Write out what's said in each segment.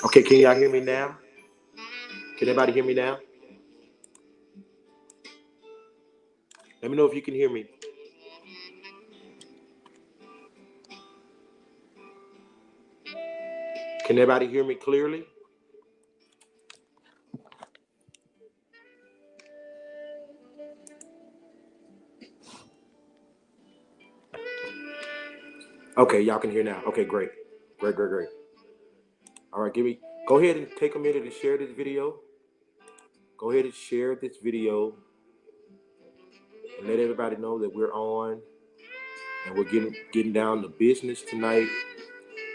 Okay, can y'all hear me now? Can everybody hear me now? Let me know if you can hear me. Can everybody hear me clearly? Okay, y'all can hear now. Okay, great. Great, great, great. All right, go ahead and take a minute to share this video. Go ahead and share this video and let everybody know that we're on and we're getting down to business tonight.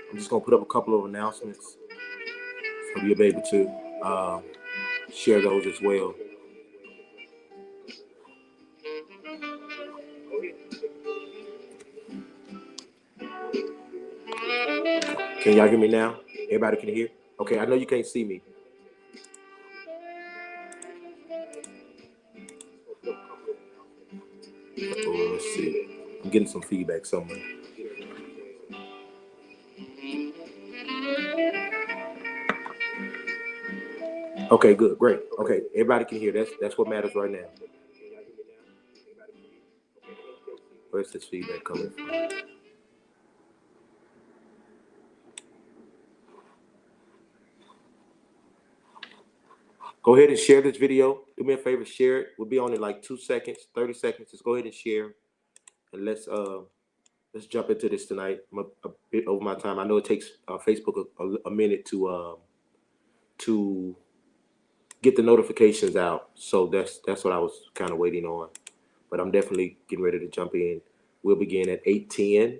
I'm just gonna put up a couple of announcements so you'll be able to share those as well. Can y'all hear me now? Everybody can hear? Okay, I know you can't see me. Oh, let's see. I'm getting some feedback somewhere. Okay, good, great. Okay, everybody can hear. That's what matters right now. Where's this feedback coming from? Go ahead and share this video. Do me a favor, share it. We'll be on in like 2 seconds, 30 seconds. Just go ahead and share, and let's jump into this tonight. I'm a bit over my time. I know it takes Facebook a minute to get the notifications out, so that's what I was kind of waiting on. But I'm definitely getting ready to jump in. We'll begin at 8:10.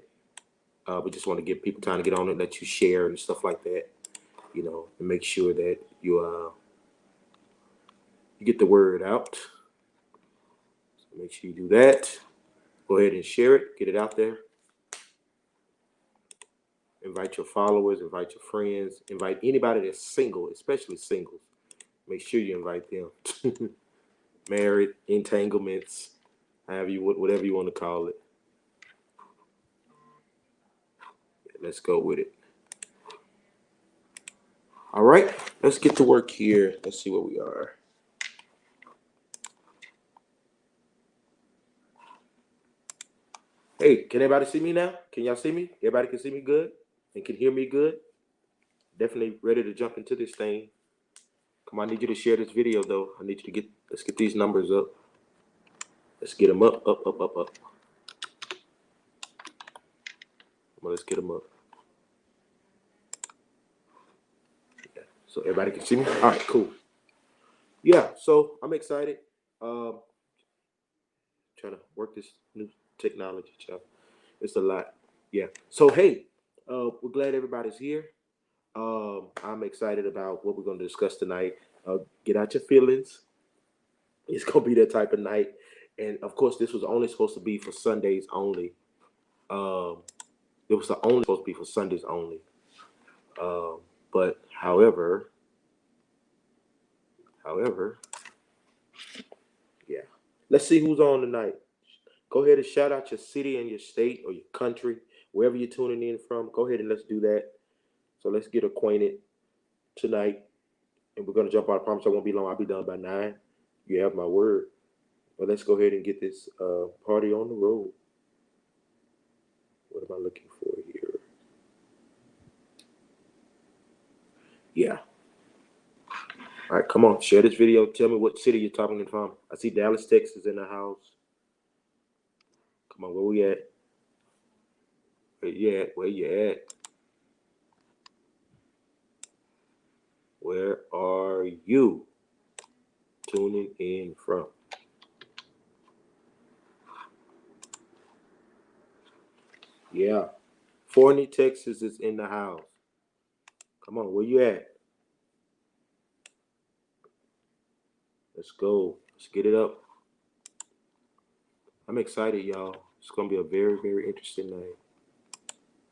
We just want to give people time to get on it, let you share and stuff like that, and make sure that you get the word out. So make sure you do that. Go ahead and share it, get it out there. Invite your followers, invite your friends, invite anybody that's single, especially singles. Make sure you invite them. Married, entanglements, whatever you want to call it. Let's go with it. All right, let's get to work here. Let's see where we are. Hey, can everybody see me now? Can y'all see me? Everybody can see me good and can hear me good? Definitely ready to jump into this thing. Come on, I need you to share this video though. Let's get these numbers up. Let's get them up, up, up, up, up. Come on, let's get them up. Yeah, so everybody can see me? All right, cool. Yeah, so I'm excited. Trying to work this new technology, child. It's a lot. Yeah. So hey, we're glad everybody's here. I'm excited about what we're going to discuss tonight. Get out your feelings. It's going to be that type of night. And of course, this was only supposed to be for Sundays only. Um, it was only supposed to be for Sundays only. But however, yeah. Let's see who's on tonight. Go ahead and shout out your city and your state or your country, wherever you're tuning in from. Go ahead and let's do that. So let's get acquainted tonight. And we're going to jump out. I promise I won't be long. I'll be done by 9. You have my word. But let's go ahead and get this party on the road. What am I looking for here? Yeah. All right, come on. Share this video. Tell me what city you're talking from. I see Dallas, Texas in the house. Come on, where we at? Where you at? Where you at? Where are you tuning in from? Yeah. Forney, Texas is in the house. Come on, where you at? Let's go. Let's get it up. I'm excited, y'all. It's going to be a very, very interesting night.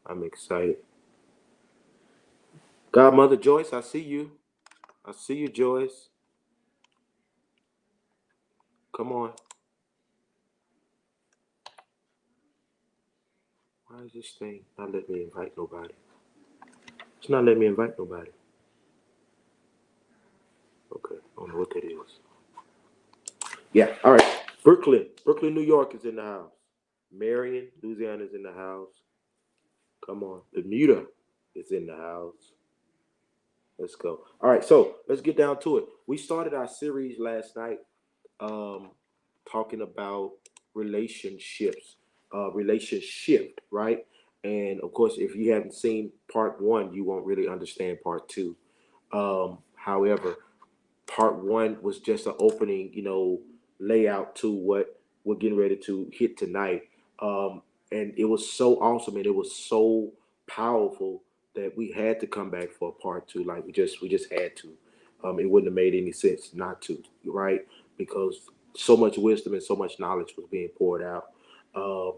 I'm excited. Godmother Joyce, I see you. I see you, Joyce. Come on. Why is this thing not letting me invite nobody? It's not letting me invite nobody. Yeah. All right. Brooklyn, New York is in the house. Marion, Louisiana is in the house. Come on. Bermuda is in the house. Let's go. All right. So let's get down to it. We started our series last night, um, talking about relationships, relationship, right? And of course, if you haven't seen part one, you won't really understand part two. However, part one was just an opening, layout to what we're getting ready to hit tonight. And it was so awesome and it was so powerful that we had to come back for a part two. Like we just had to. It wouldn't have made any sense not to, right? Because so much wisdom and so much knowledge was being poured out. Uh,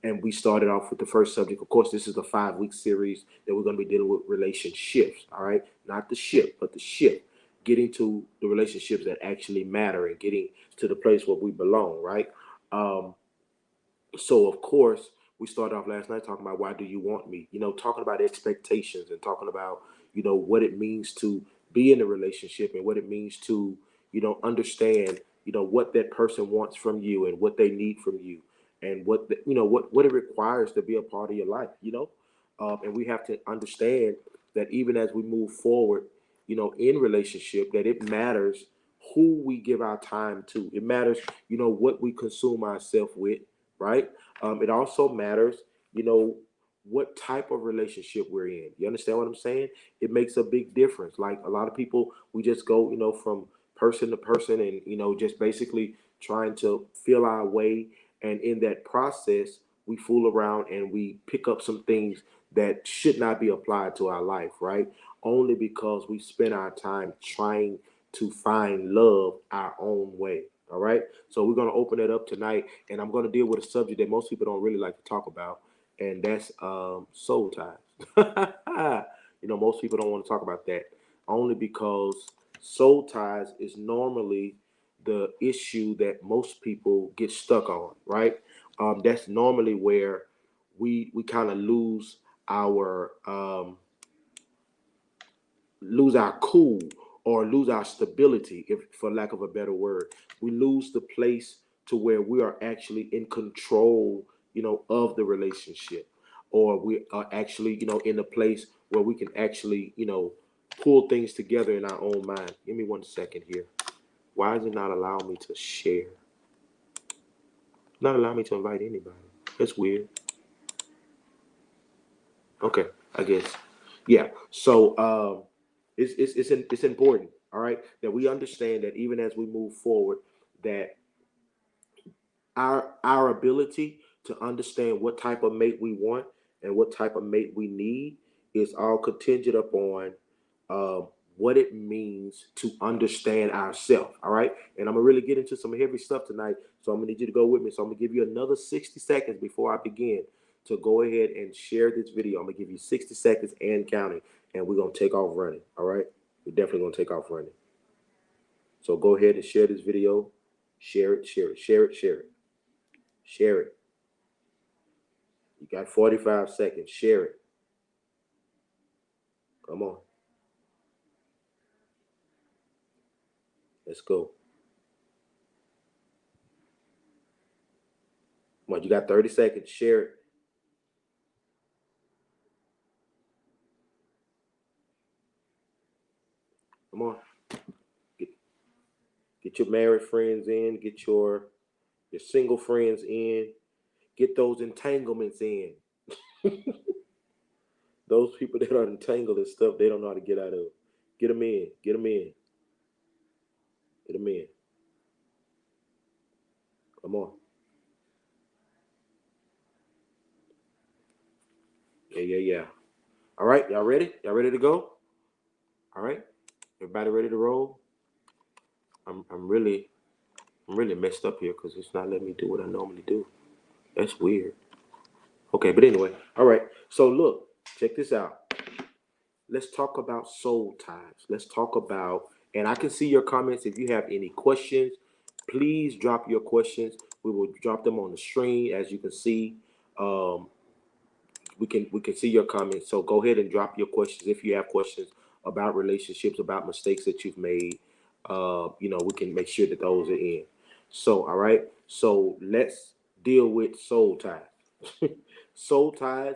and we started off with the first subject. Of course, this is the 5 week series that we're going to be dealing with relationships. All right, not the ship, but the ship, getting to the relationships that actually matter and getting to the place where we belong, right? Um, so of course we started off last night talking about why do you want me, talking about expectations and talking about what it means to be in a relationship and what it means to understand what that person wants from you and what they need from you and what it requires to be a part of your life, and we have to understand that even as we move forward in relationship, that it matters who we give our time to. It matters what we consume ourselves with, right? It also matters, what type of relationship we're in. You understand what I'm saying? It makes a big difference. Like a lot of people, we just go, from person to person and, just basically trying to feel our way. And in that process, we fool around and we pick up some things that should not be applied to our life, right? Only because we spend our time trying to find love our own way. All right. So we're going to open it up tonight, and I'm going to deal with a subject that most people don't really like to talk about, and that's soul ties. Most people don't want to talk about that, only because soul ties is normally the issue that most people get stuck on, right? That's normally where we kind of lose our cool or lose our stability, if for lack of a better word. We lose the place to where we are actually in control, of the relationship, or we are actually, in a place where we can actually, pull things together in our own mind. Give me 1 second here. Why is it not allowing me to share? Not allowing me to invite anybody. That's weird. Okay, I guess. Yeah. So it's important, all right, that we understand that even as we move forward, that our ability to understand what type of mate we want and what type of mate we need is all contingent upon uh, what it means to understand ourselves. All right, and I'm gonna really get into some heavy stuff tonight, so I'm gonna need you to go with me. So I'm gonna give you another 60 seconds before I begin to go ahead and share this video. I'm gonna give you 60 seconds and counting, and we're gonna take off running. All right, we're definitely gonna take off running. So go ahead and share this video. Share it, share it, share it, share it. Share it. You got 45 seconds. Share it. Come on. Let's go. Come on. You got 30 seconds. Share it. Come on. Get, get your married friends in. Get your single friends in. Get those entanglements in. Those people that are entangled and stuff, they don't know how to get out of. Get them in. Get them in. Get them in. Come on. Yeah, yeah, yeah. All right. Y'all ready? Y'all ready to go? All right. Everybody ready to roll? I'm really messed up here because it's not letting me do what I normally do. That's weird. Okay, but anyway, all right. So look, check this out. Let's talk about soul ties. Let's talk about, and I can see your comments. If you have any questions, please drop your questions. We will drop them on the screen, as you can see. Um, we can see your comments. So go ahead and drop your questions if you have questions about relationships, about mistakes that you've made. We can make sure that those are in. So, all right. So let's deal with soul ties. Soul ties,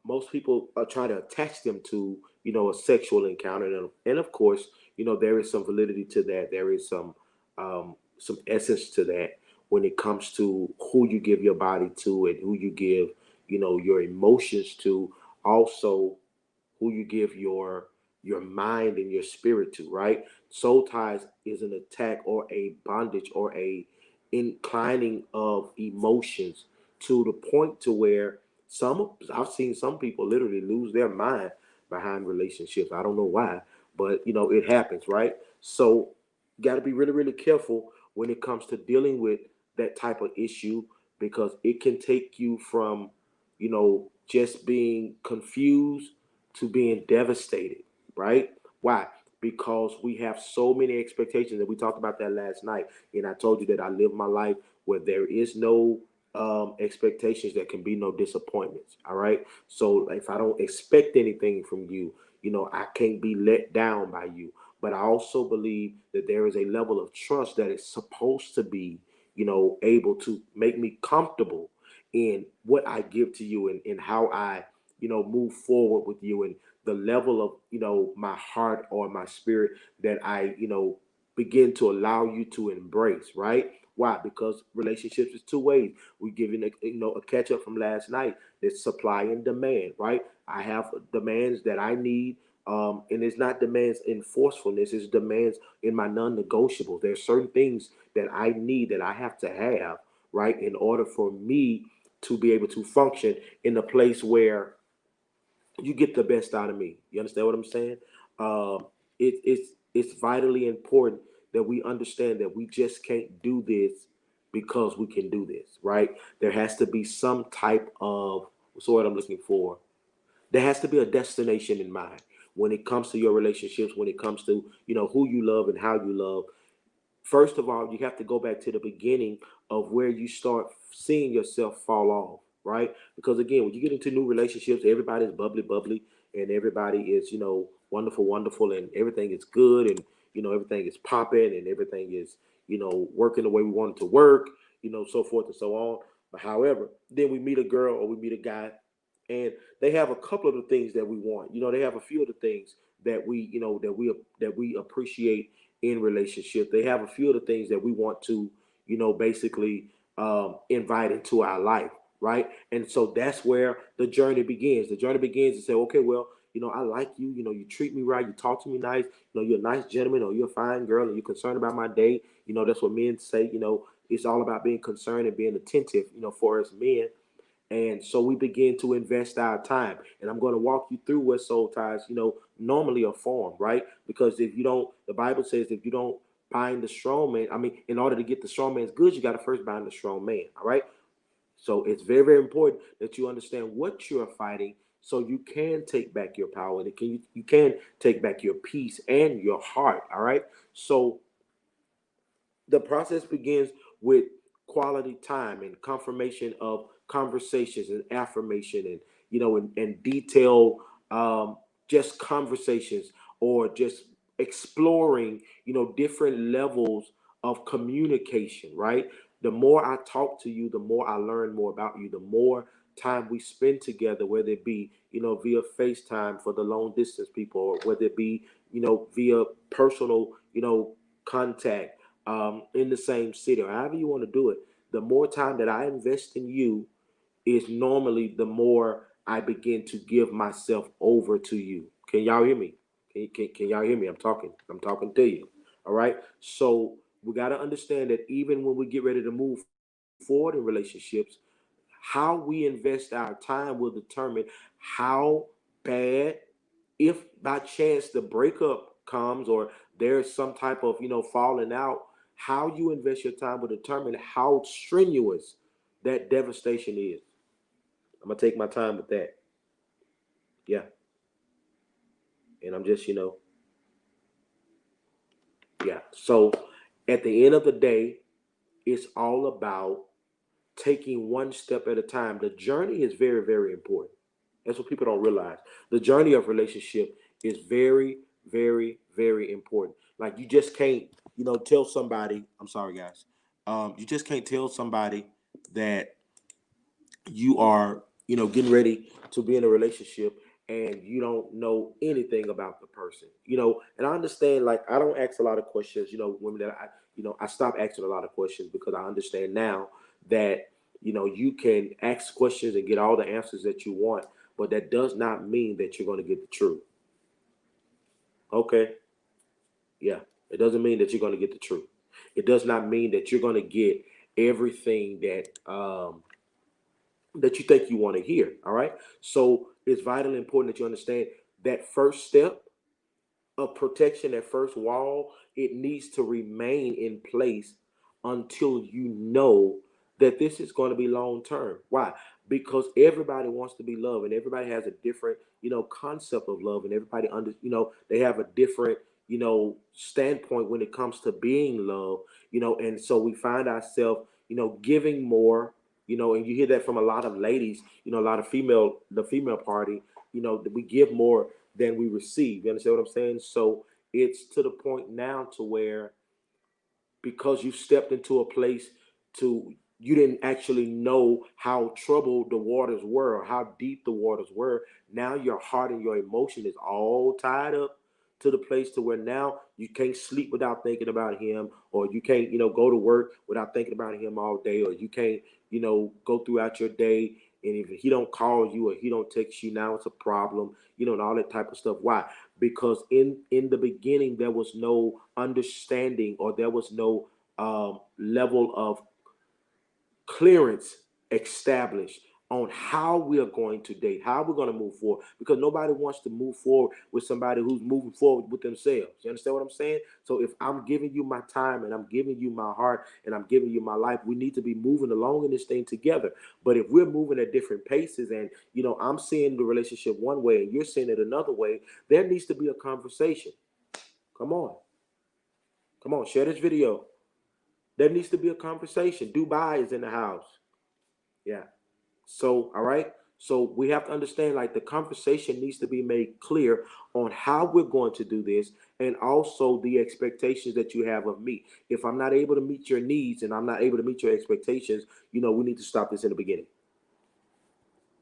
most people are trying to attach them to, a sexual encounter, and of course, there is some validity to that. There is some essence to that when it comes to who you give your body to and who you give, your emotions to. Also, who you give your mind and your spirit to, right? Soul ties is an attack or a bondage or a inclining of emotions to the point to where I've seen some people literally lose their mind behind relationships. I don't know why, but it happens, right? So you got to be really, really careful when it comes to dealing with that type of issue, because it can take you from just being confused to being devastated, right? Why? Because we have so many expectations, and we talked about that last night. And I told you that I live my life where there is no expectations, there can be no disappointments. All right. So if I don't expect anything from you, I can't be let down by you. But I also believe that there is a level of trust that is supposed to be, able to make me comfortable in what I give to you, and how I, move forward with you, and the level of, my heart or my spirit that I, begin to allow you to embrace, right? Why? Because relationships is two ways. We giving a catch up from last night. It's supply and demand, right? I have demands that I need, and it's not demands in forcefulness. It's demands in my non-negotiables. There's certain things that I need that I have to have, right, in order for me to be able to function in a place where you get the best out of me. You understand what I'm saying? Um, it's vitally important that we understand that we just can't do this because we can do this, right? There has to be some type of, what's the word I'm looking for? There has to be a destination in mind when it comes to your relationships, when it comes to, who you love and how you love. First of all, you have to go back to the beginning of where you start seeing yourself fall off, right? Because again, when you get into new relationships, everybody's bubbly, bubbly, and everybody is, wonderful, wonderful, and everything is good, and everything is popping, and everything is, working the way we want it to work, so forth and so on. But however, then we meet a girl or we meet a guy, and they have a couple of the things that we want. They have a few of the things that we, that we appreciate in relationship. They have a few of the things that we want to, basically invite into our life, right? And so that's where the journey begins. The journey begins to say, okay, well, I like you. You treat me right. You talk to me nice. You're a nice gentleman, or you're a fine girl, and you're concerned about my day. That's what men say. It's all about being concerned and being attentive. For us men, and so we begin to invest our time. And I'm going to walk you through what soul ties, normally are formed, right? Because if you don't, the Bible says if you don't bind the strong man, I mean, in order to get the strong man's goods, you got to first bind the strong man, all right? So it's very, very important that you understand what you're fighting so you can take back your power. And you can take back your peace and your heart, all right? So the process begins with quality time and confirmation of conversations and affirmation, and and detailed, um, just conversations, or just exploring different levels of communication, right? The more I talk to you, the more I learn more about you. The more time we spend together, whether it be via FaceTime for the long distance people, or whether it be via personal contact, in the same city, or however you want to do it, the more time that I invest in you is normally the more I begin to give myself over to you. Can y'all hear me? Can y'all hear me? I'm talking to you. All right. So we got to understand that even when we get ready to move forward in relationships, how we invest our time will determine how bad, if by chance the breakup comes, or there's some type of falling out, how you invest your time will determine how strenuous that devastation is. I'm gonna take my time with that. Yeah. And I'm just yeah. So at the end of the day, it's all about taking one step at a time. The journey is very, very important. That's what people don't realize. The journey of relationship is very, very, very important. Like you just can't, tell somebody. I'm sorry, guys. You just can't tell somebody that you are, getting ready to be in a relationship and you don't know anything about the person, and I understand, like, I don't ask a lot of questions, women that I stopped asking a lot of questions because I understand now that, you can ask questions and get all the answers that you want, but that does not mean that you're going to get the truth. Okay. Yeah. It doesn't mean that you're going to get the truth. It does not mean that you're going to get everything that you think you want to hear. All right. So it's vitally important that you understand that first step of protection, that first wall, it needs to remain in place until you know that this is going to be long term. Why? Because everybody wants to be loved and everybody has a different, concept of love, and everybody they have a different, standpoint when it comes to being loved, and so we find ourselves, giving more, and you hear that from a lot of ladies, a lot of the female party, that we give more than we receive. You understand what I'm saying? So it's to the point now to where, because you stepped into a place to, you didn't actually know how troubled the waters were or how deep the waters were. Now your heart and your emotion is all tied up to the place to where now you can't sleep without thinking about him, or you can't, go to work without thinking about him all day, or you can't, go throughout your day, and if he don't call you or he don't text you, now it's a problem, and all that type of stuff. Why? Because in the beginning there was no understanding, or there was no level of clearance established on how we are going to date, how we're going to move forward, because nobody wants to move forward with somebody who's moving forward with themselves. You understand what I'm saying? So if I'm giving you my time and I'm giving you my heart and I'm giving you my life, we need to be moving along in this thing together. But if we're moving at different paces and, I'm seeing the relationship one way and you're seeing it another way, there needs to be a conversation. Come on. Come on, share this video. There needs to be a conversation. Dubai is in the house. Yeah. So, all right. So we have to understand, like, the conversation needs to be made clear on how we're going to do this, and also the expectations that you have of me. If I'm not able to meet your needs and I'm not able to meet your expectations, we need to stop this in the beginning.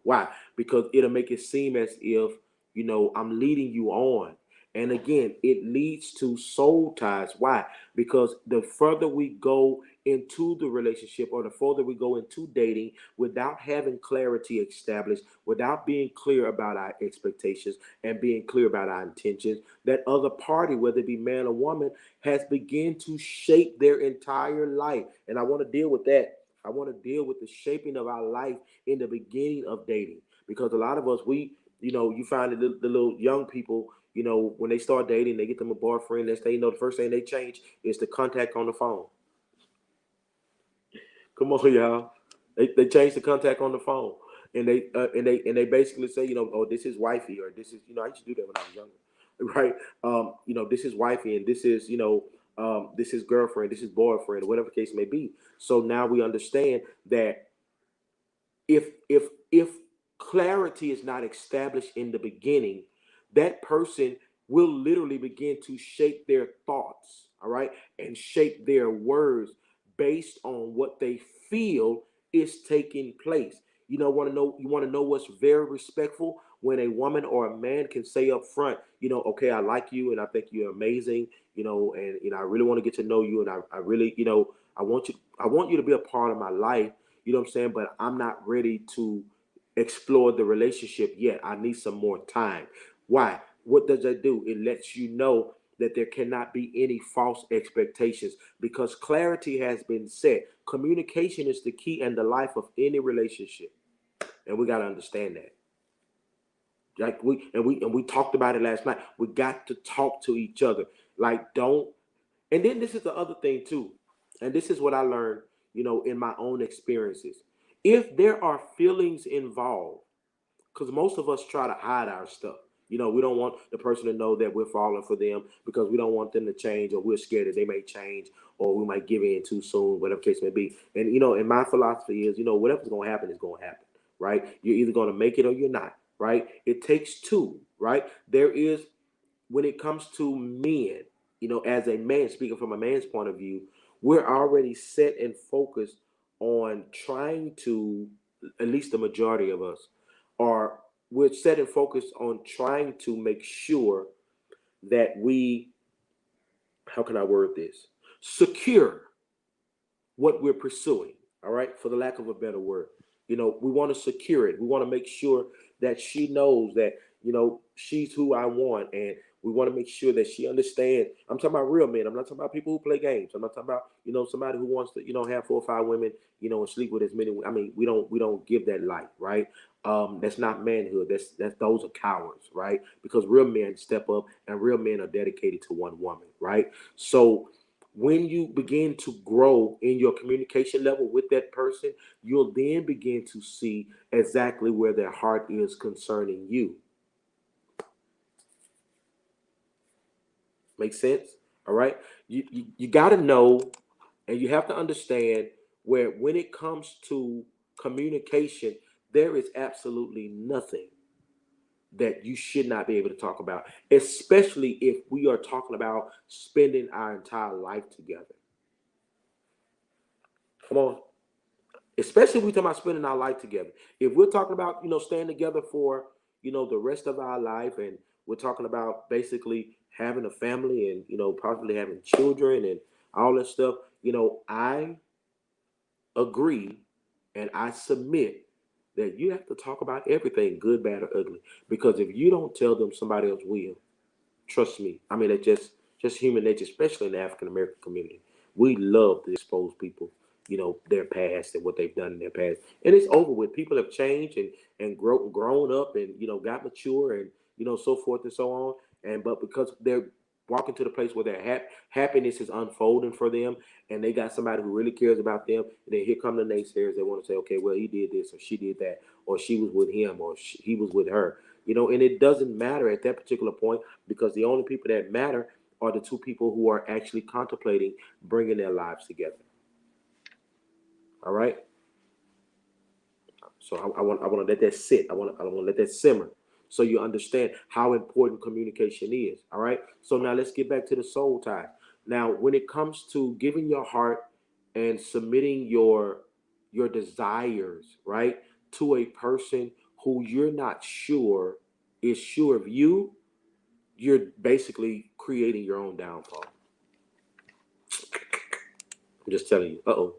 Why? Because it'll make it seem as if, I'm leading you on. And again, it leads to soul ties. Why? Because the further we go into the relationship, or the further we go into dating without having clarity established, without being clear about our expectations and being clear about our intentions, that other party, whether it be man or woman, has begun to shape their entire life. And I want to deal with that. I want to deal with the shaping of our life in the beginning of dating, because a lot of us, you find the little young people, when they start dating, they get them a boyfriend. Next thing you know, the first thing they change is the contact on the phone. Come on, y'all. They change the contact on the phone, and they basically say, oh, this is wifey, or this is, I used to do that when I was younger, right? This is wifey, and this is, this is girlfriend, this is boyfriend, or whatever the case may be. So now we understand that if clarity is not established in the beginning, that person will literally begin to shape their thoughts, all right, and shape their words based on what they feel is taking place. You want to know what's very respectful? When a woman or a man can say up front, okay, I like you and I think you're amazing, and I really want to get to know you, and I really, I want you to be a part of my life, you know what I'm saying? But I'm not ready to explore the relationship yet. I need some more time. Why? What does that do? It lets you know that there cannot be any false expectations, because clarity has been set. Communication is the key and the life of any relationship. And we got to understand that. Like we talked about it last night. We got to talk to each other. Like, don't. And then this is the other thing too. And this is what I learned, in my own experiences. If there are feelings involved, because most of us try to hide our stuff. We don't want the person to know that we're falling for them, because we don't want them to change, or we're scared that they may change, or we might give in too soon, whatever case may be. And, and my philosophy is, whatever's going to happen is going to happen, right? You're either going to make it or you're not, right? It takes two, right? There is, when it comes to men, as a man, speaking from a man's point of view, we're already set and focused on trying to, at least the majority of us, are we're set and focused on trying to make sure that we, how can I word this? Secure what we're pursuing, all right, for the lack of a better word. We want to secure it. We want to make sure that she knows that, she's who I want. And we want to make sure that she understands. I'm talking about real men. I'm not talking about people who play games. I'm not talking about, somebody who wants to, have 4 or 5 women, and sleep with as many. I mean, we don't give that light, right? That's not manhood. That's those are cowards, right? Because real men step up and real men are dedicated to one woman, right? So when you begin to grow in your communication level with that person, you'll then begin to see exactly where their heart is concerning you. Make sense? All right. You got to know, and you have to understand where when it comes to communication, there is absolutely nothing that you should not be able to talk about, especially if we are talking about spending our entire life together. Come on. Especially if we're talking about spending our life together. If we're talking about, staying together for, the rest of our life, and we're talking about basically having a family and, possibly having children and all that stuff, I agree and I submit that you have to talk about everything, good, bad, or ugly. Because if you don't tell them, somebody else will. Trust me. I mean, it's just human nature, especially in the African American community. We love to expose people, their past and what they've done in their past. And it's over with. People have changed and grown up and, got mature and, so forth and so on. And but because they're walking to the place where their happiness is unfolding for them, and they got somebody who really cares about them, and then here come the naysayers. They want to say, okay, well, he did this or she did that, or she was with him or he was with her. And it doesn't matter at that particular point, because the only people that matter are the two people who are actually contemplating bringing their lives together. All right. So I want to let that sit. I want to let that simmer, so you understand how important communication is. All right. So now let's get back to the soul tie. Now, when it comes to giving your heart and submitting your desires, right, to a person who you're not sure is sure of you, you're basically creating your own downfall. I'm just telling you. Uh-oh.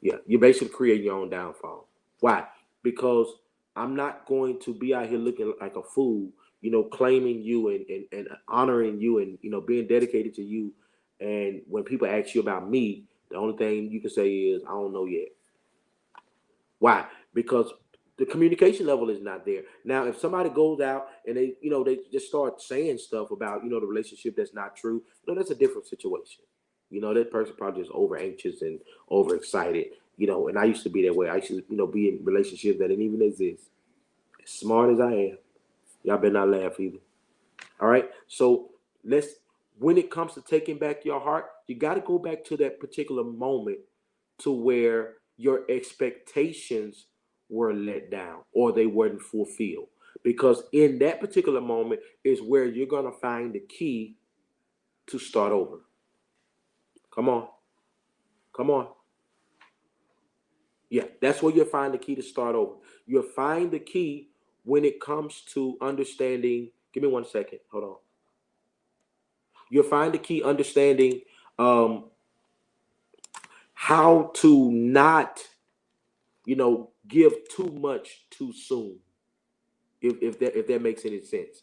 Yeah, you're basically creating your own downfall. Why? Because I'm not going to be out here looking like a fool, claiming you and honoring you and, being dedicated to you. And when people ask you about me, the only thing you can say is, I don't know yet. Why? Because the communication level is not there. Now, if somebody goes out and they just start saying stuff about, the relationship that's not true, that's a different situation. That person probably just over anxious and overexcited, and I used to be that way. I used to, be in relationships that didn't even exist. As smart as I am, y'all better not laugh either. All right. So when it comes to taking back your heart, you got to go back to that particular moment to where your expectations were let down or they weren't fulfilled. Because in that particular moment is where you're going to find the key to start over. Come on. Come on. Yeah, that's where you'll find the key to start over. You'll find the key when it comes to understanding. Give me 1 second. Hold on. You'll find the key understanding how to not, give too much too soon. If that makes any sense.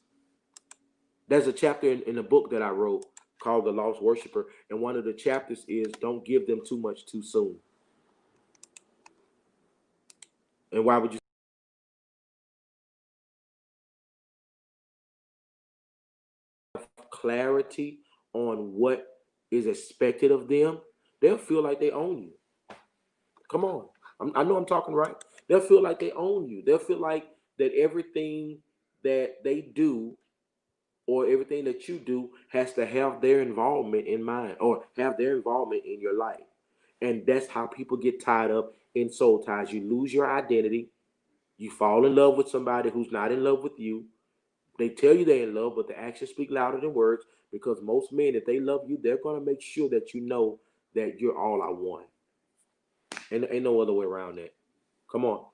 There's a chapter in the book that I wrote called The Lost Worshipper, and one of the chapters is don't give them too much too soon. And why would you? Clarity on what is expected of them, they'll feel like they own you. Come on. I know I'm talking right. They'll feel like they own you. They'll feel like that everything that they do or everything that you do has to have their involvement in mind or have their involvement in your life. And that's how people get tied up in soul ties. You lose your identity. You fall in love with somebody who's not in love with you. They tell you they're in love, but the actions speak louder than words. Because most men, if they love you, they're going to make sure that you know that you're all I want. Ain't no other way around that. Come on.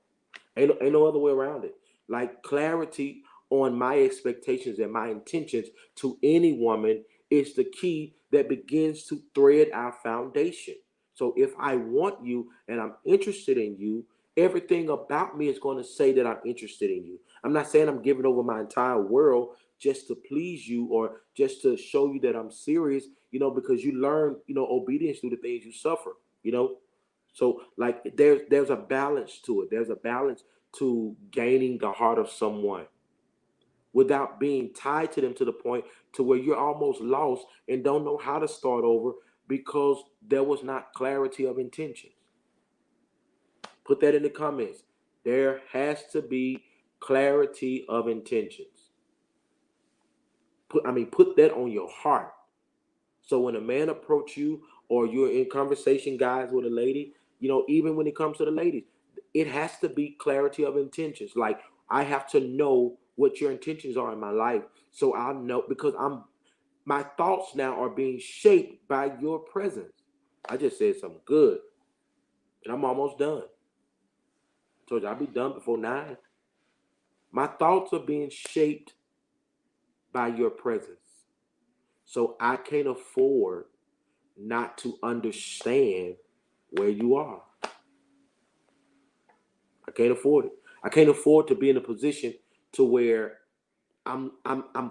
Ain't no other way around it. Like clarity on my expectations and my intentions to any woman is the key that begins to thread our foundation. So if I want you and I'm interested in you, everything about me is going to say that I'm interested in you. I'm not saying I'm giving over my entire world just to please you or just to show you that I'm serious, because you learn, obedience through the things you suffer. So like there's a balance to it. There's a balance to gaining the heart of someone without being tied to them to the point to where you're almost lost and don't know how to start over because there was not clarity of intentions. Put that in the comments. There has to be clarity of intentions. Put that on your heart. So when a man approach you or you're in conversation, guys, with a lady, even when it comes to the ladies, it has to be clarity of intentions. Like I have to know what your intentions are in my life. So I'll know because my thoughts now are being shaped by your presence. I just said something good. And I'm almost done. Told you I'll be done before 9. My thoughts are being shaped by your presence. So I can't afford not to understand where you are. I can't afford it. I can't afford to be in a position to where I'm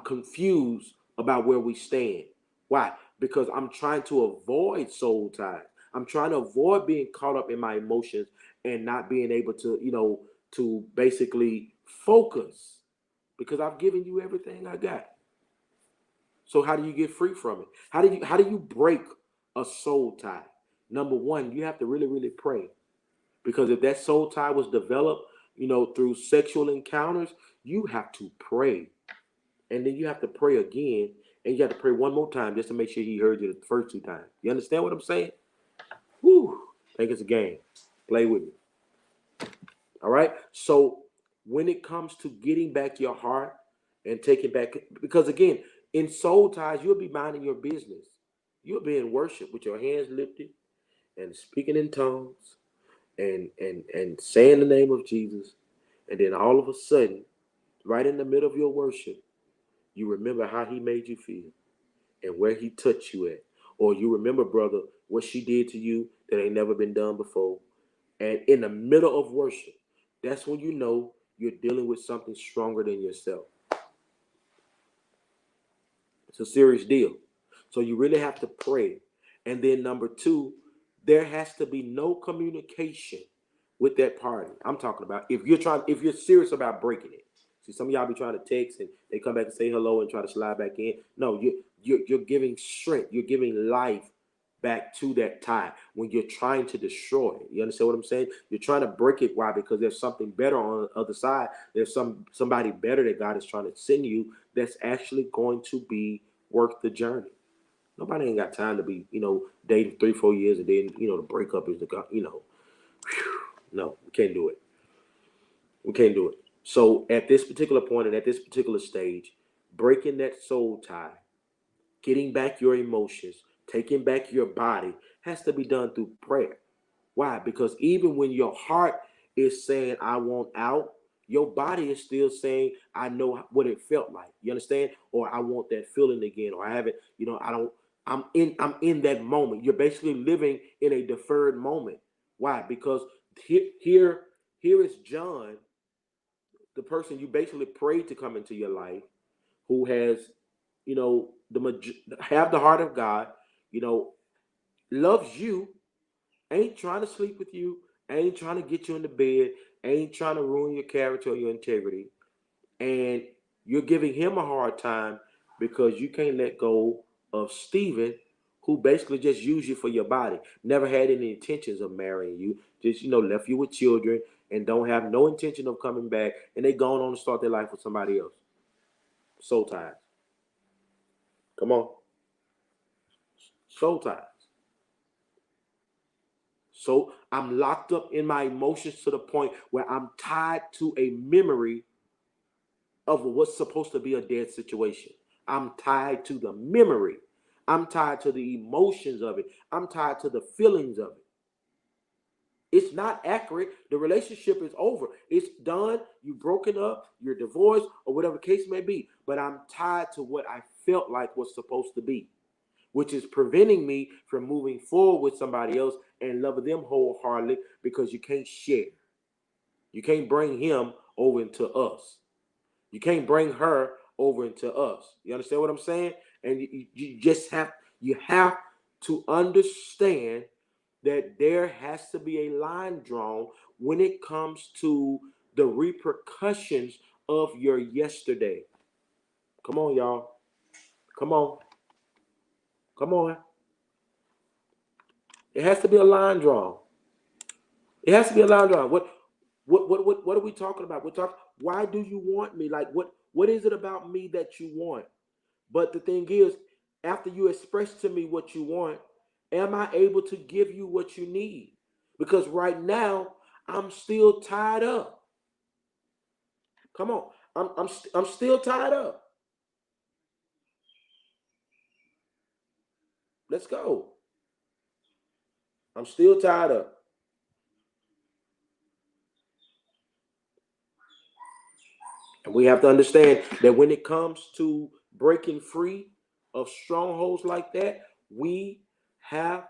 confused about where we stand. Why? Because I'm trying to avoid soul ties. I'm trying to avoid being caught up in my emotions and not being able to, to basically focus because I've given you everything I got. So how do you get free from it? How do you break a soul tie? Number one, you have to really, really pray. Because if that soul tie was developed, through sexual encounters, you have to pray. And then you have to pray again. And you have to pray one more time just to make sure he heard you the first 2 times. You understand what I'm saying? Whew. Think it's a game. Play with me. All right? So when it comes to getting back your heart and taking back, because again, in soul ties, you'll be minding your business. You'll be in worship with your hands lifted and speaking in tongues and saying the name of Jesus. And then all of a sudden, right in the middle of your worship, you remember how he made you feel and where he touched you at. Or you remember, brother, what she did to you that ain't never been done before. And in the middle of worship, that's when you know you're dealing with something stronger than yourself. It's a serious deal. So you really have to pray. And then number 2, there has to be no communication with that party. I'm talking about if you're serious about breaking it. See, some of y'all be trying to text and they come back and say hello and try to slide back in. No, you're giving strength. You're giving life back to that tie when you're trying to destroy it. You understand what I'm saying? You're trying to break it. Why? Because there's something better on the other side. There's somebody better that God is trying to send you that's actually going to be worth the journey. Nobody ain't got time to be, dating 3-4 years and then, the breakup is no, we can't do it. We can't do it. So at this particular point and at this particular stage, breaking that soul tie, getting back your emotions, taking back your body has to be done through prayer. Why? Because even when your heart is saying, I want out, your body is still saying, I know what it felt like. You understand? Or I want that feeling again. Or I haven't, I don't, I'm in that moment. You're basically living in a deferred moment. Why? Because here is John, the person you basically prayed to come into your life, who has, have the heart of God, loves you, ain't trying to sleep with you, ain't trying to get you in the bed, ain't trying to ruin your character or your integrity. And you're giving him a hard time because you can't let go of Stephen, who basically just used you for your body, never had any intentions of marrying you, just, left you with children and don't have no intention of coming back. And they going on to start their life with somebody else. Soul ties. Come on. Soul ties. So I'm locked up in my emotions to the point where I'm tied to a memory of what's supposed to be a dead situation. I'm tied to the memory. I'm tied to the emotions of it. I'm tied to the feelings of it. It's not accurate. The relationship is over. It's done. You've broken up. You're divorced, or whatever the case may be. But I'm tied to what I felt like was supposed to be, which is preventing me from moving forward with somebody else and loving them wholeheartedly, because you can't share. You can't bring him over into us. You can't bring her over into us. You understand what I'm saying? And you just have to understand that there has to be a line drawn when it comes to the repercussions of your yesterday. Come on, y'all. Come on. Come on. It has to be a line drawn. It has to be a line drawn. What are we talking about? We're talking, why do you want me? Like, what is it about me that you want? But the thing is, after you express to me what you want, am I able to give you what you need? Because right now, I'm still tied up. Come on. I'm still tied up. Let's go. I'm still tied up. And we have to understand that when it comes to breaking free of strongholds like that, we have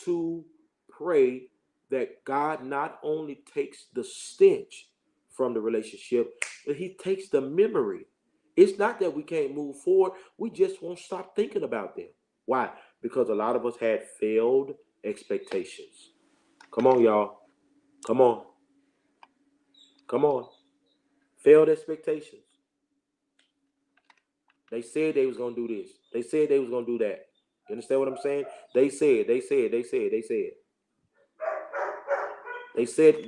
to pray that God not only takes the stench from the relationship, but he takes the memory. It's not that we can't move forward. We just won't stop thinking about them. Why? Because a lot of us had failed expectations. Come on, y'all. Come on. Come on. Failed expectations. They said they was gonna do this. They said they was gonna do that. You understand what I'm saying? They said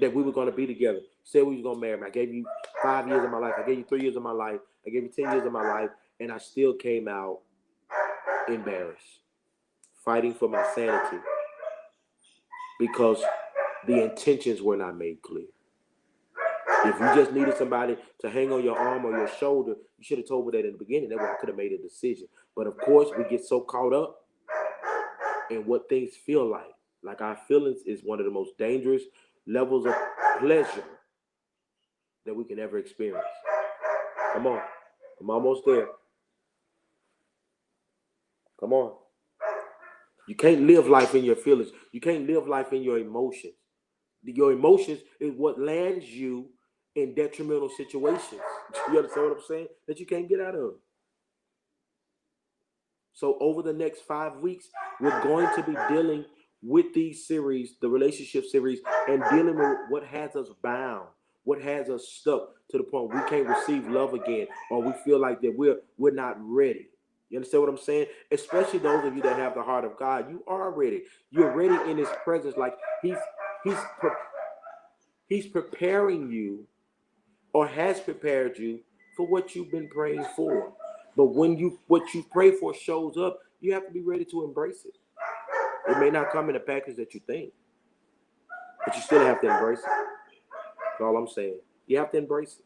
that we were gonna be together. Said we was gonna marry. I gave you 5 years of my life. I gave you 3 years of my life. I gave you 10 years of my life, and I still came out embarrassed, fighting for my sanity because the intentions were not made clear. If you just needed somebody to hang on your arm or your shoulder, you should have told me that in the beginning. That way I could have made a decision. But of course, we get so caught up in what things feel like. Like, our feelings is one of the most dangerous levels of pleasure that we can ever experience. Come on. I'm almost there. Come on. You can't live life in your feelings. You can't live life in your emotions. Your emotions is what lands you in detrimental situations. You understand what I'm saying? That you can't get out of. So over the next 5 weeks, we're going to be dealing with these series, the relationship series, and dealing with what has us bound, what has us stuck to the point we can't receive love again, or we feel like that we're not ready. You understand what I'm saying? Especially those of you that have the heart of God, you are ready. You're ready in His presence, like He's He's preparing you, or has prepared you for what you've been praying for. But when what you pray for shows up, you have to be ready to embrace it. It may not come in the package that you think, but you still have to embrace it. That's all I'm saying. You have to embrace it.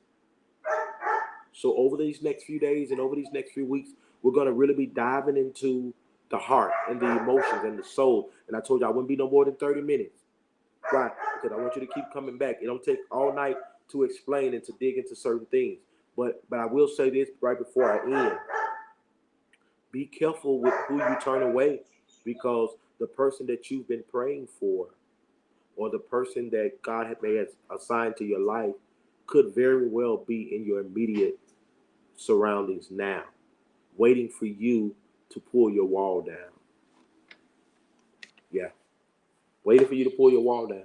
So over these next few days and over these next few weeks, we're going to really be diving into the heart and the emotions and the soul. And I told you I wouldn't be no more than 30 minutes. Why? Because I want you to keep coming back. It don't take all night to explain and to dig into certain things. But I will say this right before I end. Be careful with who you turn away, because the person that you've been praying for, or the person that God may have assigned to your life, could very well be in your immediate surroundings now, waiting for you to pull your wall down. Yeah, waiting for you to pull your wall down.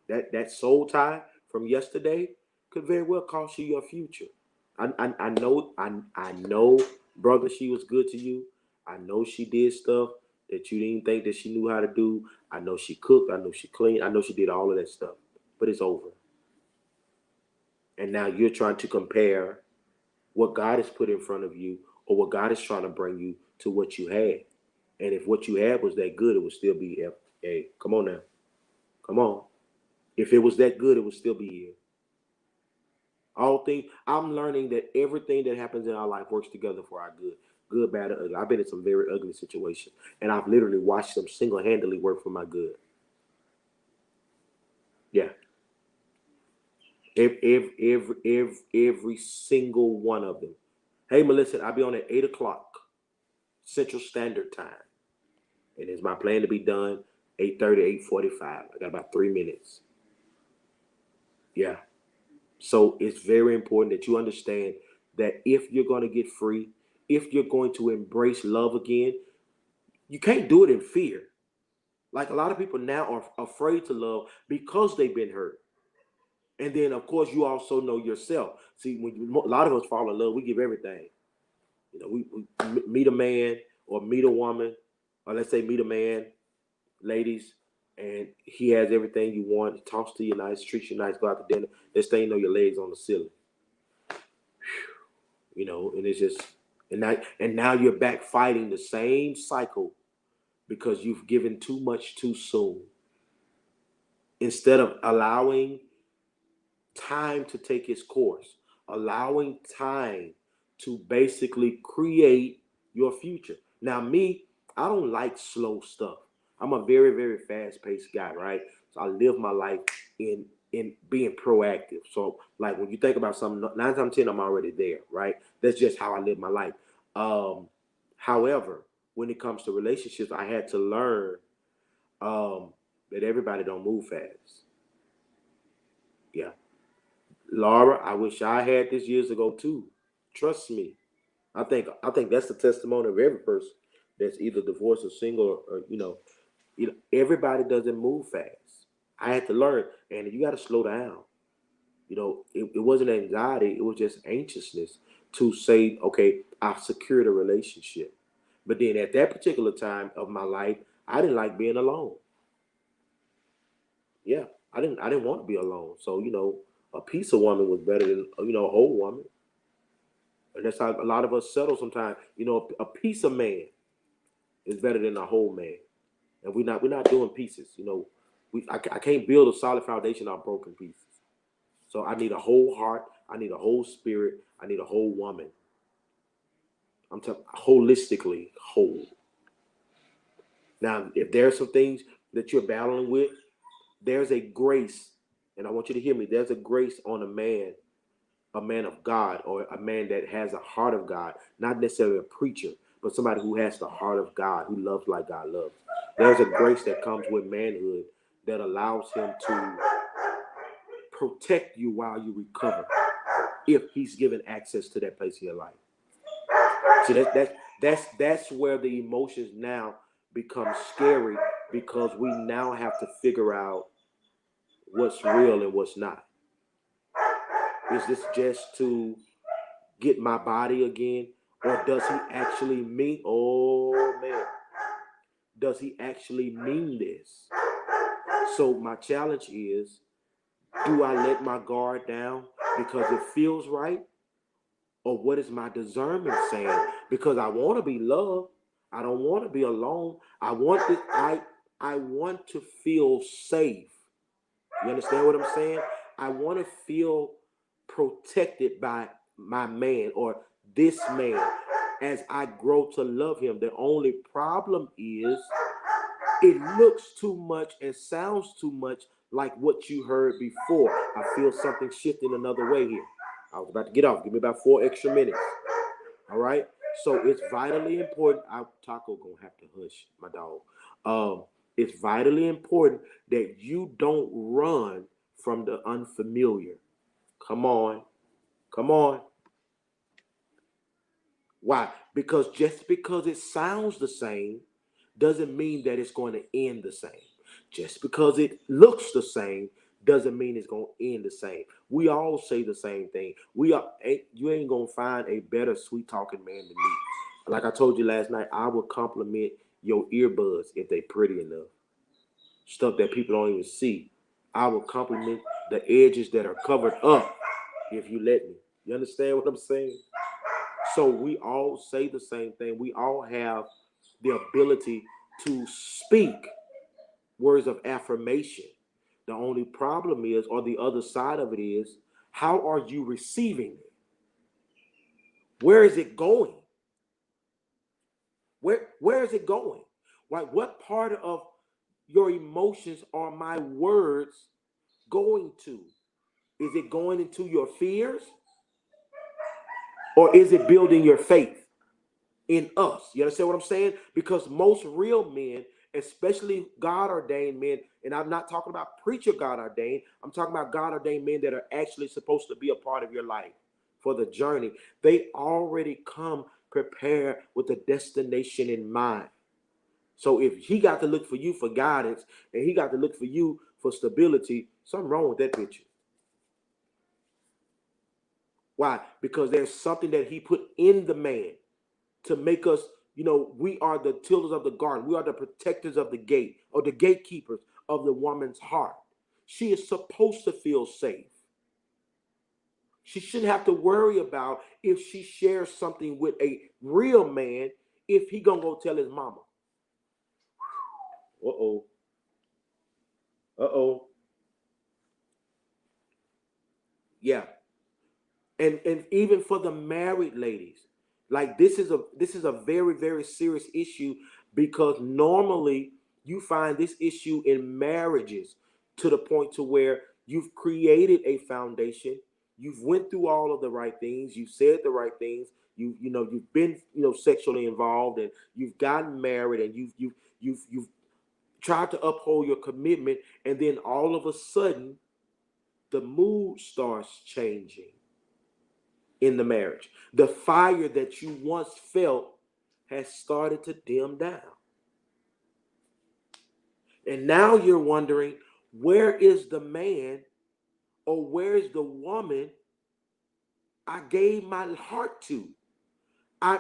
That soul tie from yesterday could very well cost you your future. I know, brother, she was good to you. I know she did stuff that you didn't think that she knew how to do. I know she cooked. I know she cleaned. I know she did all of that stuff. But it's over. And now you're trying to compare what God has put in front of you, or what God is trying to bring you, to what you had. And if what you had was that good, it would still be F-A. Come on now. Come on. If it was that good, it would still be here. All things. I'm learning that everything that happens in our life works together for our good. Good, bad, or ugly. I've been in some very ugly situations, and I've literally watched them single-handedly work for my good. Yeah. Every single one of them. Hey, Melissa, I'll be on at 8 o'clock Central Standard Time, and it's my plan to be done 8:30, 8:45. I got about 3 minutes. Yeah. So it's very important that you understand that if you're going to get free, if you're going to embrace love again, you can't do it in fear. Like a lot of people now are afraid to love because they've been hurt. And then, of course, you also know yourself. See, a lot of us fall in love, we give everything. You know, we meet a man or meet a woman, or let's say meet a man, ladies, and he has everything you want. He talks to you nice, treats you nice, go out to dinner. Next thing you know, your legs on the ceiling. You know, and it's just and now you're back fighting the same cycle because you've given too much too soon. Instead of allowing time to take its course, allowing time to basically create your future. Now, me, I don't like slow stuff. I'm a very, very fast-paced guy, right? So I live my life in being proactive. So, like when you think about something, 9 times 10, I'm already there, right? That's just how I live my life. Um, However, when it comes to relationships, I had to learn that everybody don't move fast. Yeah, Laura, I wish I had this years ago too. Trust me. I think that's the testimony of every person that's either divorced or single or everybody doesn't move fast. I had to learn, and you got to slow down. It wasn't anxiety; it was just anxiousness to say, okay, I've secured a relationship. But then at that particular time of my life, I didn't like being alone. Yeah, I didn't want to be alone. So a piece of woman was better than a whole woman. And that's how a lot of us settle sometimes. A piece of man is better than a whole man. And we're not doing pieces. I can't build a solid foundation on broken pieces. So I need a whole heart. I need a whole spirit. I need a whole woman. I'm talking holistically whole. Now, if there are some things that you're battling with, there's a grace, and I want you to hear me. There's a grace on a man of God, or a man that has a heart of God, not necessarily a preacher, but somebody who has the heart of God, who loves like God loves. There's a grace that comes with manhood that allows him to protect you while you recover, if he's given access to that place in your life. So that's where the emotions now become scary, because we now have to figure out what's real and what's not. Is this just to get my body again? Or does he actually mean, oh man, does he actually mean this? So my challenge is, do I let my guard down because it feels right? Or what is my discernment saying? Because I want to be loved. I don't want to be alone. I want to feel safe. You understand what I'm saying? I want to feel protected by my man, or this man, as I grow to love him. The only problem is it looks too much and sounds too much like what you heard before. I feel something shifting another way here. I was about to get off. Give me about 4 extra minutes. All right. So it's vitally important. Taco gonna have to hush, my dog. It's vitally important that you don't run from the unfamiliar. Come on. Come on. Why? Because just because it sounds the same doesn't mean that it's going to end the same. Just because it looks the same doesn't mean it's going to end the same. We all say the same thing. You ain't going to find a better sweet talking man than me. Like I told you last night, I would compliment your earbuds if they pretty enough. Stuff that people don't even see. I would compliment the edges that are covered up if you let me. You understand what I'm saying? So we all say the same thing. We all have the ability to speak words of affirmation. The only problem is, or the other side of it is, How are you receiving it? Where is it going? Where is it going? Like, what part of your emotions are my words going to? Is it going into your fears? Or is it building your faith in us? You understand what I'm saying? Because most real men, especially God ordained men, and I'm not talking about preacher God ordained, I'm talking about God ordained men that are actually supposed to be a part of your life for the journey. They already come prepared with a destination in mind. So if he got to look for you for guidance and he got to look for you for stability, something wrong with that picture. Why? Because there's something that he put in the man to make us, we are the tillers of the garden. We are the protectors of the gate, or the gatekeepers of the woman's heart. She is supposed to feel safe. She shouldn't have to worry about if she shares something with a real man, if he gonna go tell his mama. Uh-oh. Uh-oh. Yeah. And even for the married ladies, like, this is a very, very serious issue, because normally you find this issue in marriages to the point to where you've created a foundation, you've went through all of the right things, you've said the right things, you've been sexually involved, and you've gotten married, and you've tried to uphold your commitment, and then all of a sudden the mood starts changing in the marriage. The fire that you once felt has started to dim down. And now you're wondering, where is the man, or where is the woman I gave my heart to? I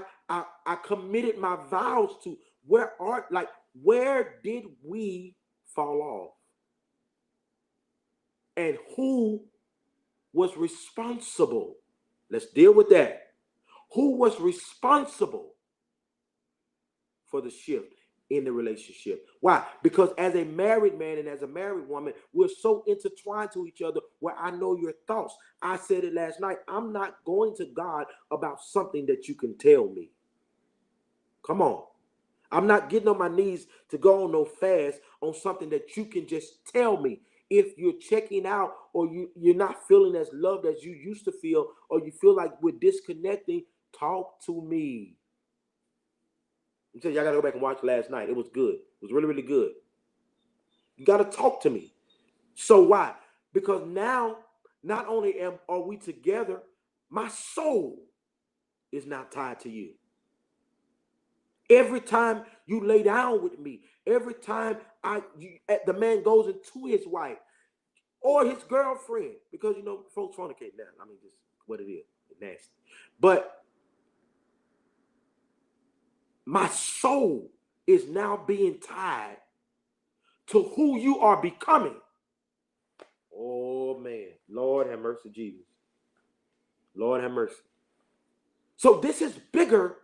committed my vows to. Where did we fall off? And who was responsible? Let's deal with that. Who was responsible for the shift in the relationship? Why? Because as a married man and as a married woman, we're so intertwined to each other, where I know your thoughts. I said it last night. I'm not going to God about something that you can tell me. Come on. I'm not getting on my knees to go on no fast on something that you can just tell me. If you're checking out, or you're not feeling as loved as you used to feel, or you feel like we're disconnecting, talk to me. I'm saying, y'all got to go back and watch last night. It was good. It was really, really good. You got to talk to me. So why? Because now, not only are we together, my soul is now tied to you. Every time you lay down with me, every time the man goes into his wife or his girlfriend, because folks fornicate now. I mean, just what it is. It's nasty. But my soul is now being tied to who you are becoming. Oh man, Lord have mercy, Jesus. Lord have mercy. So this is bigger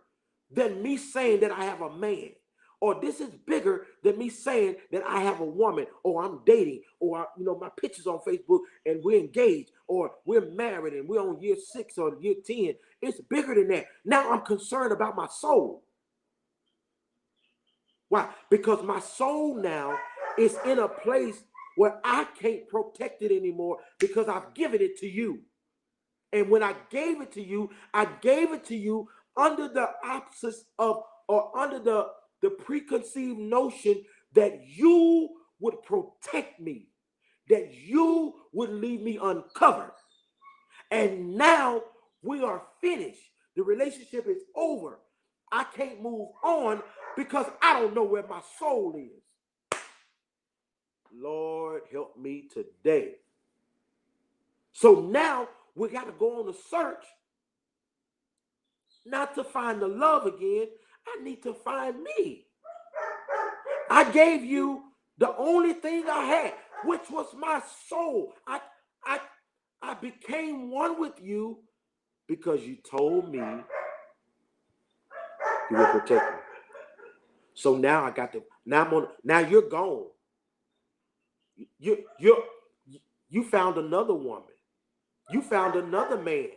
than me saying that I have a man, or this is bigger than me saying that I have a woman, or I'm dating, or my pictures on Facebook and we're engaged, or we're married and we're on year 6 or year 10. It's bigger than that. Now I'm concerned about my soul. Why? Because my soul now is in a place where I can't protect it anymore, because I've given it to you. And when I gave it to you under the absence of, or under the preconceived notion that you would protect me, that you would leave me uncovered. And now we are finished. The relationship is over. I can't move on because I don't know where my soul is. Lord, help me today. So now we got to go on a search, not to find the love again. I need to find me. I gave you the only thing I had, which was my soul. I became one with you because you told me you would protect me. So now I got to. Now you're gone. You found another woman. You found another man.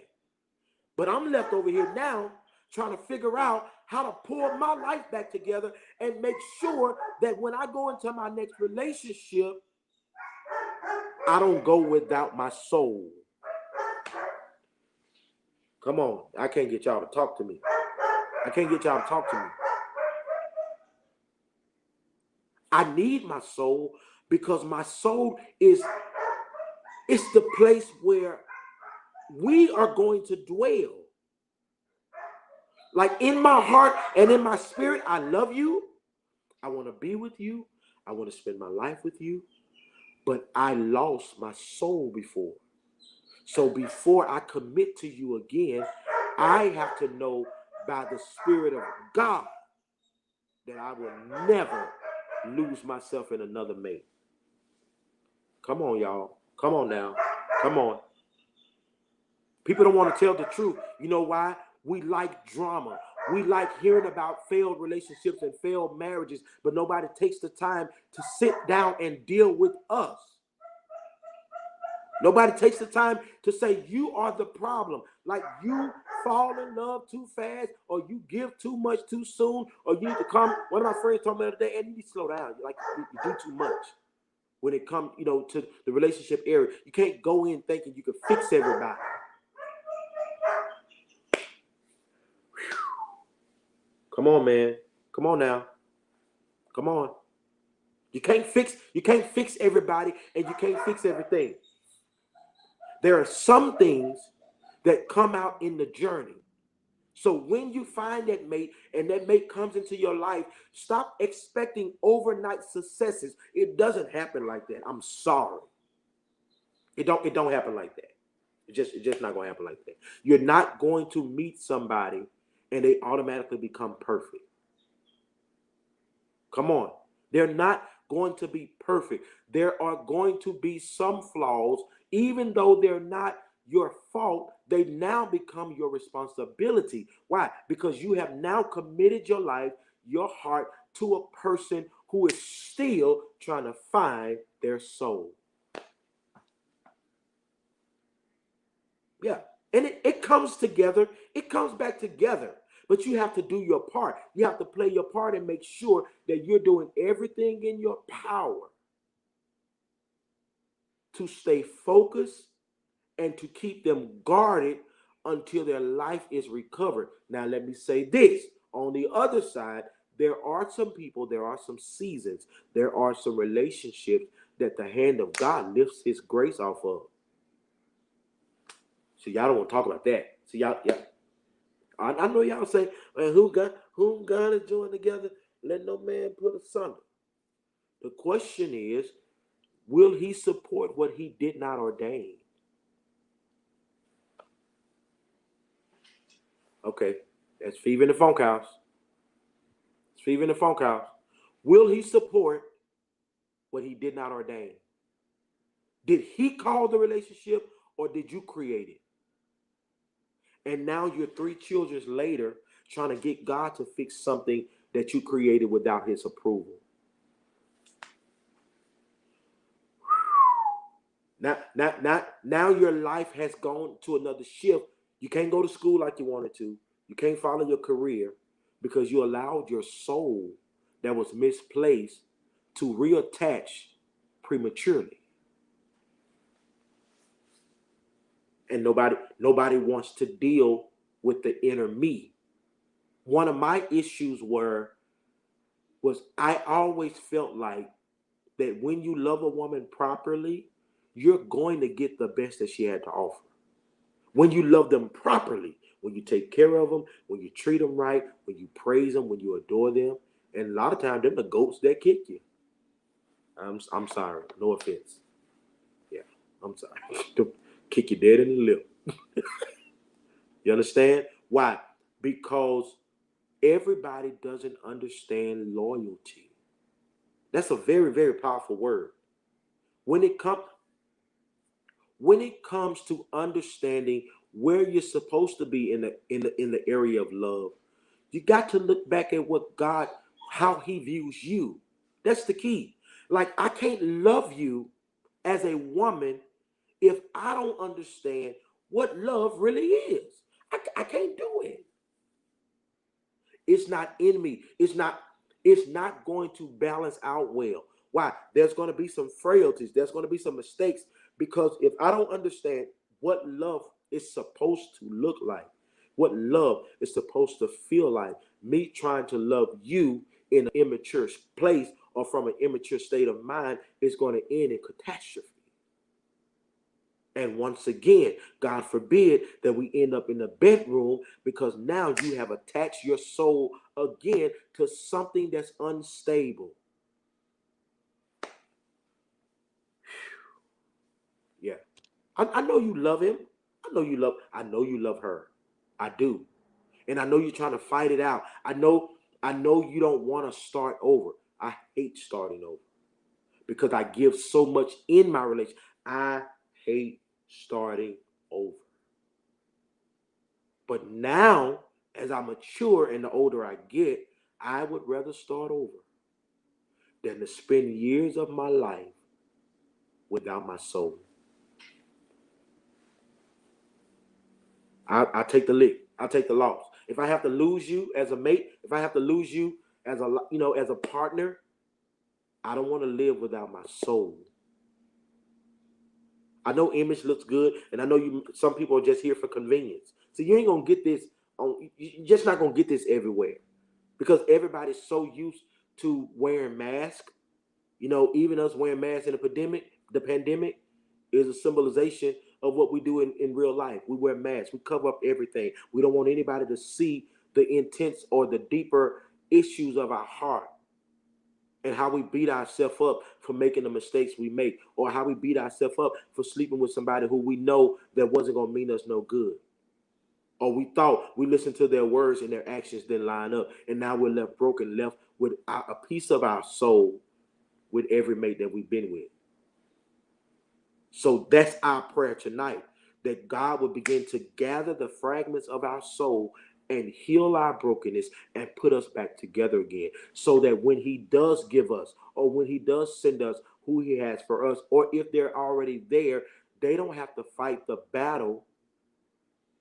But I'm left over here now trying to figure out how to pull my life back together and make sure that when I go into my next relationship, I don't go without my soul. Come on. I can't get y'all to talk to me. I can't get y'all to talk to me. I need my soul because my soul is it's the place where we are going to dwell. Like in my heart and in my spirit, I love you. I want to be with you. I want to spend my life with you. But I lost my soul before. So before I commit to you again, I have to know by the Spirit of God that I will never lose myself in another mate. Come on, y'all. Come on now. Come on. People don't want to tell the truth. You know why? We like drama. We like hearing about failed relationships and failed marriages, but nobody takes the time to sit down and deal with us. Nobody takes the time to say you are the problem. Like you fall in love too fast, or you give too much too soon, or you need to come. One of my friends told me the other day, and you need to slow down. Like you do too much when it comes, to the relationship area. You can't go in thinking you can fix everybody. Come on, man. Come on now. Come on. You can't fix everybody, and you can't fix everything. There are some things that come out in the journey. So when you find that mate and that mate comes into your life, stop expecting overnight successes. It doesn't happen like that. I'm sorry. It don't happen like that. It's just not going to happen like that. You're not going to meet somebody and they automatically become perfect. Come on. They're not going to be perfect. There are going to be some flaws, even though they're not your fault. They now become your responsibility. Why? Because you have now committed your life, your heart to a person who is still trying to find their soul. Yeah. And it comes together. It comes back together. But you have to do your part. You have to play your part and make sure that you're doing everything in your power to stay focused and to keep them guarded until their life is recovered. Now, let me say this. On the other side, there are some people, there are some seasons, there are some relationships that the hand of God lifts his grace off of. So y'all don't want to talk about that. So y'all, yeah. I know y'all say, well, whom God is joined together, let no man put asunder. The question is, will he support what he did not ordain? Okay, that's Phoebe in the phone house. It's Phoebe in the phone house. Will he support what he did not ordain? Did he call the relationship or did you create it? And now you're 3 children later trying to get God to fix something that you created without his approval. Now your life has gone to another shift. You can't go to school like you wanted to. You can't follow your career because you allowed your soul that was misplaced to reattach prematurely. And nobody wants to deal with the inner me. One of my issues was I always felt like that when you love a woman properly, you're going to get the best that she had to offer. When you love them properly, when you take care of them, when you treat them right, when you praise them, when you adore them, and a lot of times they're the goats that kick you. I'm sorry, no offense. Yeah, I'm sorry. Kick you dead in the lip. You understand? Why? Because everybody doesn't understand loyalty. That's a very, very powerful word. When it comes to understanding where you're supposed to be in the area of love, you got to look back at what God, how he views you. That's the key. Like, I can't love you as a woman if I don't understand what love really is. I can't do it. It's not in me. It's not going to balance out well. Why? There's going to be some frailties. There's going to be some mistakes because if I don't understand what love is supposed to look like, what love is supposed to feel like, me trying to love you in an immature place or from an immature state of mind is going to end in catastrophe. And once again, God forbid that we end up in the bedroom because now you have attached your soul again to something that's unstable. Yeah. I know you love him. I know you love her. I do. And I know you're trying to fight it out. I know you don't want to start over. I hate starting over because I give so much in my relationship. I hate starting over. But now, as I mature and the older I get, I would rather start over than to spend years of my life without my soul. I take the lick. I take the loss. If I have to lose you as a mate, if I have to lose you as a partner, I don't want to live without my soul. I know image looks good, and I know you. Some people are just here for convenience. So you ain't gonna get this on. You're just not gonna get this everywhere because everybody's so used to wearing masks. Even us wearing masks in the pandemic is a symbolization of what we do in real life. We wear masks. We cover up everything. We don't want anybody to see the intense or the deeper issues of our heart and how we beat ourselves up for making the mistakes we make, or how we beat ourselves up for sleeping with somebody who we know that wasn't going to mean us no good. Or we thought we listened to their words and their actions didn't line up. And now we're left broken, left with a piece of our soul with every mate that we've been with. So that's our prayer tonight, that God would begin to gather the fragments of our soul and heal our brokenness and put us back together again, so that when he does give us, or when he does send us who he has for us, or if they're already there, they don't have to fight the battle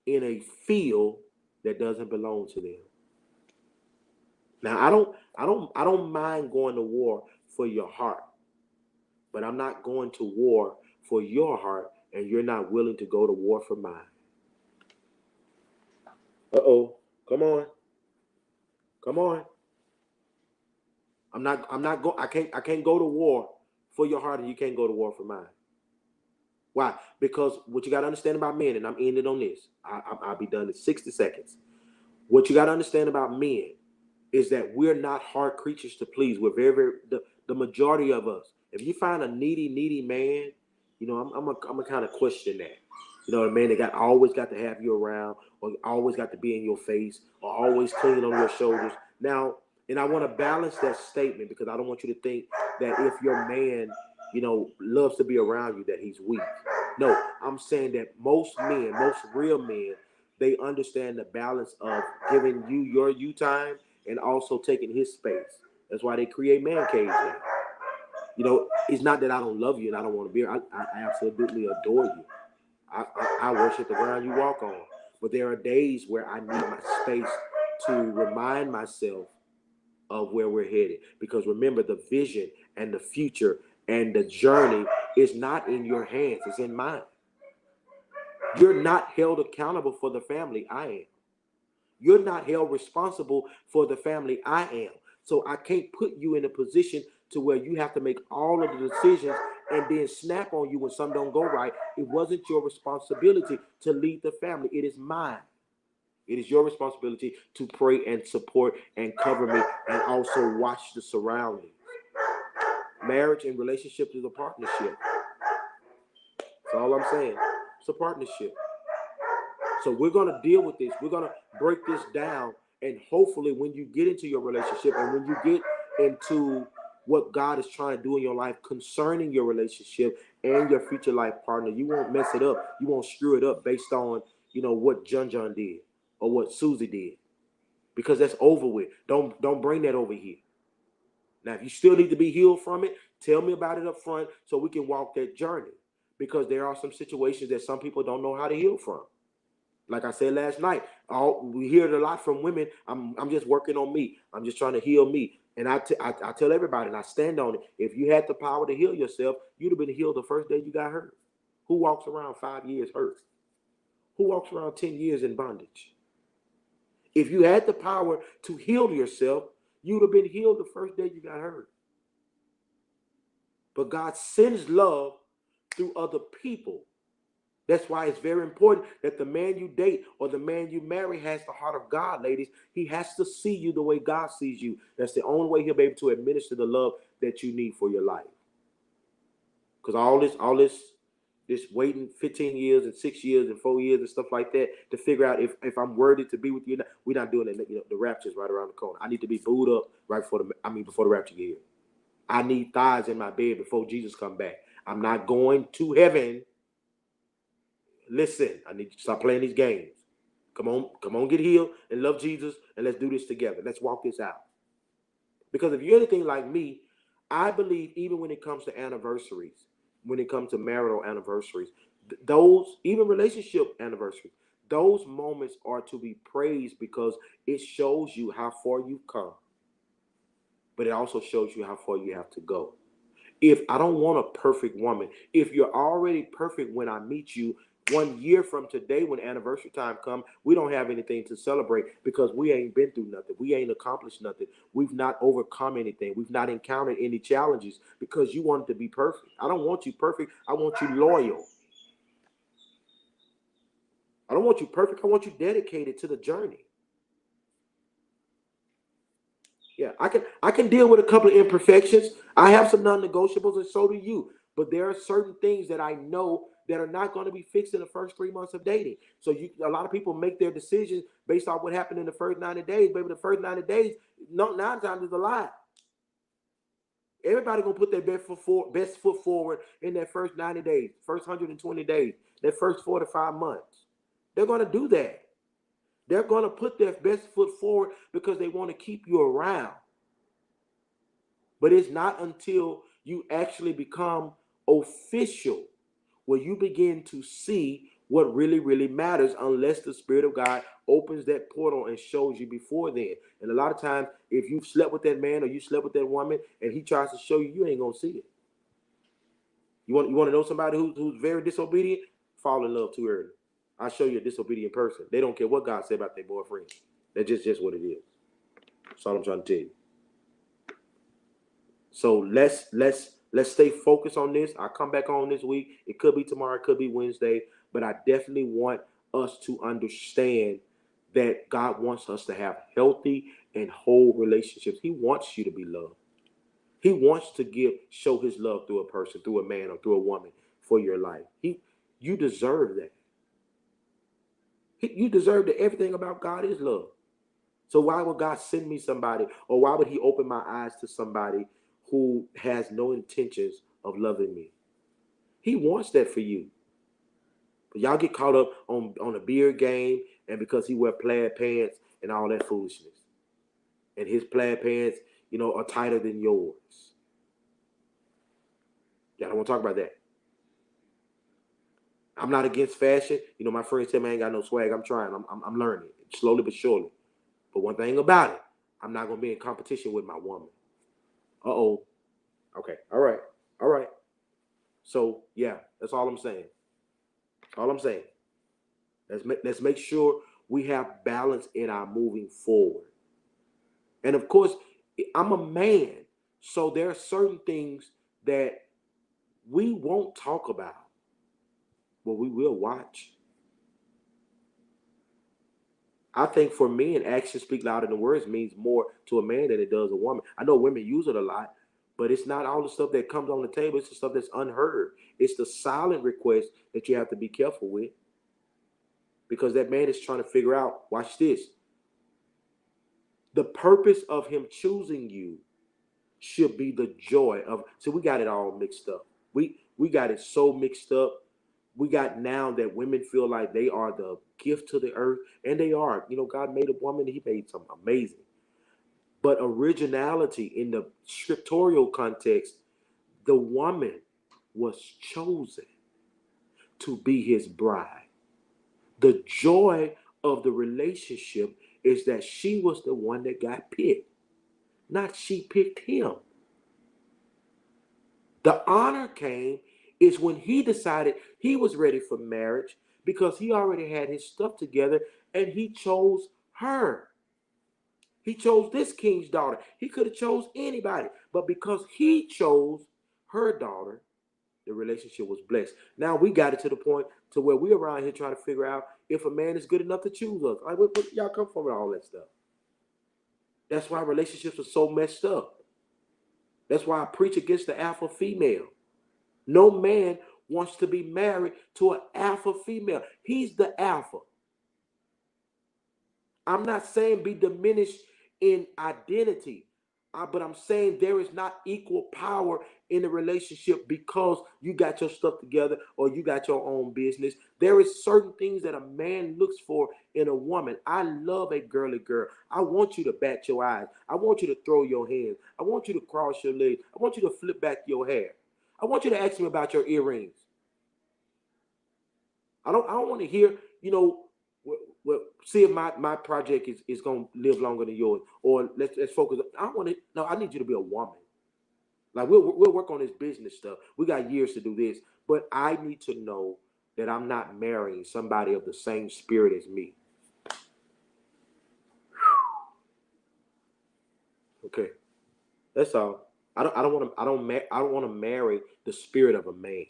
in a field that doesn't belong to them. Now, I don't mind going to war for your heart, but I'm not going to war for your heart and you're not willing to go to war for mine. Uh-oh. Come on. Come on. I can't go to war for your heart and you can't go to war for mine. Why? Because what you got to understand about men, and I'm ending on this. I'll be done in 60 seconds. What you got to understand about men is that we're not hard creatures to please. We're very, very the majority of us. If you find a needy man, I'm a kind of question that. A man that always got to have you around, or always got to be in your face, or always cleaning on your shoulders. Now, and I want to balance that statement because I don't want you to think that if your man, loves to be around you, that he's weak. No, I'm saying that most men, most real men, they understand the balance of giving you your you time and also taking his space. That's why they create man caves now. It's not that I don't love you and I don't want to be here. I absolutely adore you. I worship the ground you walk on. But there are days where I need my space to remind myself of where we're headed. Because remember, the vision and the future and the journey is not in your hands, it's in mine. You're not held accountable for the family I am. You're not held responsible for the family I am. So I can't put you in a position to where you have to make all of the decisions and then snap on you when something don't go right. It wasn't your responsibility to lead the family. It is mine. It is your responsibility to pray and support and cover me and also watch the surroundings. Marriage and relationships is a partnership. That's all I'm saying. It's a partnership. So we're going to deal with this. We're going to break this down. And hopefully when you get into your relationship and when you get into what God is trying to do in your life concerning your relationship and your future life partner, you won't mess it up. You won't screw it up based on, what John did or what Susie did. Because that's over with. Don't bring that over here. Now, if you still need to be healed from it, tell me about it up front so we can walk that journey. because there are some situations that some people don't know how to heal from. Like I said last night, we hear it a lot from women. I'm just working on me. I'm just trying to heal me. And I tell everybody, and I stand on it. If you had the power to heal yourself, you'd have been healed the first day you got hurt. Who walks around 5 years hurt? Who walks around 10 years in bondage? If you had the power to heal yourself, you'd have been healed the first day you got hurt. But God sends love through other people. That's why it's very important that the man you date or the man you marry has the heart of God, ladies. He has to see you the way God sees you. That's the only way he'll be able to administer the love that you need for your life. Because all this waiting 15 years and 6 years and 4 years and stuff like that to figure out if I'm worthy to be with you. We're not doing it. You know, the rapture's right around the corner. I need to be booed up right before the rapture get here. I need thighs in my bed before Jesus come back. I'm not going to heaven. Listen, I need you to stop playing these games. Come on, get healed and love Jesus, and let's do this together. Let's walk this out. Because if you're anything like me, I believe even when it comes to anniversaries, when it comes to marital anniversaries, those, even relationship anniversaries, those moments are to be praised because it shows you how far you've come, but it also shows you how far you have to go. If I don't want a perfect woman, if you're already perfect when I meet you, 1 year from today, when anniversary time comes, we don't have anything to celebrate because we ain't been through nothing. We ain't accomplished nothing. We've not overcome anything. We've not encountered any challenges because you wanted to be perfect. I don't want you perfect. I want you loyal. I don't want you perfect. I want you dedicated to the journey. Yeah, I can deal with a couple of imperfections. I have some non-negotiables, and so do you. But there are certain things that I know that are not going to be fixed in the first 3 months of dating. So a lot of people make their decisions based on what happened in the first 90 days. Baby, the first 90 days, 9 times is a lie. Everybody gonna put their best foot forward in that first 90 days, first 120 days, that first 4 to 5 months. They're gonna do that. They're gonna put their best foot forward because they want to keep you around. But it's not until you actually become official where you begin to see what really, really matters, unless the Spirit of God opens that portal and shows you before then. And a lot of times, if you've slept with that man or you slept with that woman and he tries to show you, you ain't going to see it. You want to know somebody who's very disobedient? Fall in love too early. I'll show you a disobedient person. They don't care what God said about their boyfriend. That's just what it is. That's all I'm trying to tell you. So let's stay focused on this. I'll come back on this week. It could be tomorrow, it could be Wednesday, but I definitely want us to understand that God wants us to have healthy and whole relationships. He wants you to be loved. He wants to show his love through a person, through a man, or through a woman for your life. You deserve that. You deserve that. Everything about God is love. So why would God send me somebody, or why would he open my eyes to somebody who has no intentions of loving me? He wants that for you. But y'all get caught up on a beard game, and because he wear plaid pants and all that foolishness. And his plaid pants, are tighter than yours. Y'all don't want to talk about that. I'm not against fashion. My friends tell me I ain't got no swag. I'm trying. I'm learning slowly but surely. But one thing about it, I'm not gonna be in competition with my woman. Uh-oh. Okay. All right. All right. So yeah, that's all I'm saying. All I'm saying. Let's make sure we have balance in our moving forward. And of course, I'm a man, so there are certain things that we won't talk about, but we will watch. I think for men, actions speak louder than words means more to a man than it does a woman. I know women use it a lot, but it's not all the stuff that comes on the table. It's the stuff that's unheard. It's the silent request that you have to be careful with, because that man is trying to figure out, watch this, the purpose of him choosing you should be the joy of. So we got it all mixed up. We got it so mixed up. We got now that women feel like they are the gift to the earth, and they are. God made a woman, he made something amazing. But originality in the scriptorial context, the woman was chosen. to be his bride. The joy of the relationship is that she was the one that got picked, not she picked him. The honor came is when he decided he was ready for marriage because he already had his stuff together and he chose her. He chose this king's daughter. He could have chose anybody, but because he chose her daughter, the relationship was blessed. Now we got it to the point to where we're around here trying to figure out if a man is good enough to choose us. Like, where y'all come from with all that stuff? That's why relationships are so messed up. That's why I preach against the alpha female. No man wants to be married to an alpha female. He's the alpha. I'm not saying be diminished in identity, but I'm saying there is not equal power in the relationship because you got your stuff together or you got your own business. There is certain things that a man looks for in a woman. I love a girly girl. I want you to bat your eyes. I want you to throw your hands. I want you to cross your legs. I want you to flip back your hair. I want you to ask me about your earrings. I don't want to hear, see if my project is gonna live longer than yours, or let's focus. I want to. No, I need you to be a woman. Like we'll work on this business stuff. We got years to do this, but I need to know that I'm not marrying somebody of the same spirit as me. Okay, that's all. I don't want to marry the spirit of a man.